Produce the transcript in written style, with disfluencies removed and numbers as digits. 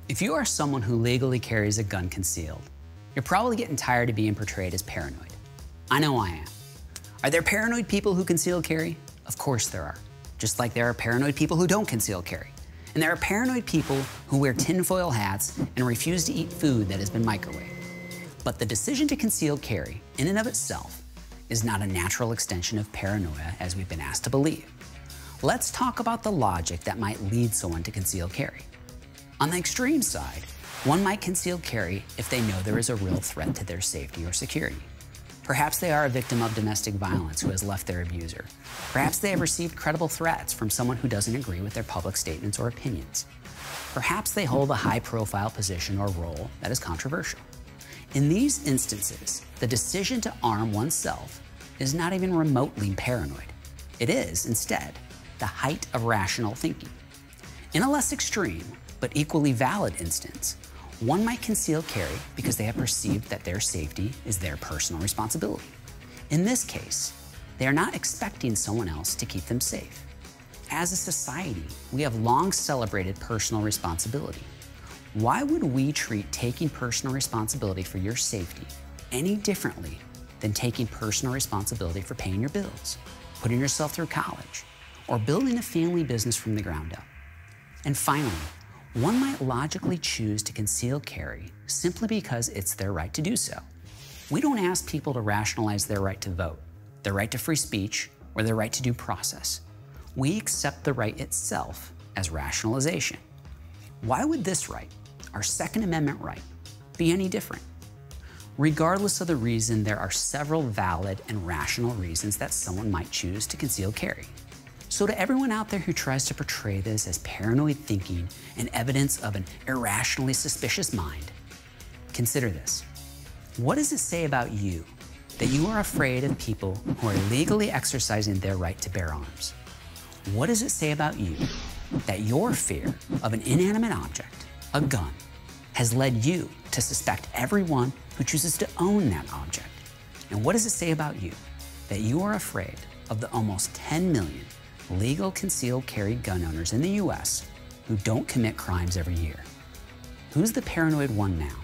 If you are someone who legally carries a gun concealed, you're probably getting tired of being portrayed as paranoid. I know I am. Are there paranoid people who conceal carry? Of course there are. Just like there are paranoid people who don't conceal carry. And there are paranoid people who wear tinfoil hats and refuse to eat food that has been microwaved. But the decision to conceal carry, in and of itself, is not a natural extension of paranoia as we've been asked to believe. Let's talk about the logic that might lead someone to conceal carry. On the extreme side, one might conceal carry if they know there is a real threat to their safety or security. Perhaps they are a victim of domestic violence who has left their abuser. Perhaps they have received credible threats from someone who doesn't agree with their public statements or opinions. Perhaps they hold a high-profile position or role that is controversial. In these instances, the decision to arm oneself is not even remotely paranoid. It is, instead, the height of rational thinking. In a less extreme, but equally valid instance, one might conceal carry because they have perceived that their safety is their personal responsibility. In this case, they are not expecting someone else to keep them safe. As a society, we have long celebrated personal responsibility. Why would we treat taking personal responsibility for your safety any differently than taking personal responsibility for paying your bills, putting yourself through college, or building a family business from the ground up? And finally, one might logically choose to conceal carry simply because it's their right to do so. We don't ask people to rationalize their right to vote, their right to free speech, or their right to due process. We accept the right itself as rationalization. Why would this right, our Second Amendment right, be any different? Regardless of the reason, there are several valid and rational reasons that someone might choose to conceal carry. So to everyone out there who tries to portray this as paranoid thinking and evidence of an irrationally suspicious mind, consider this. What does it say about you that you are afraid of people who are legally exercising their right to bear arms? What does it say about you that your fear of an inanimate object, a gun, has led you to suspect everyone who chooses to own that object? And what does it say about you that you are afraid of the almost 10 million legal concealed carry gun owners in the US who don't commit crimes every year? Who's the paranoid one now?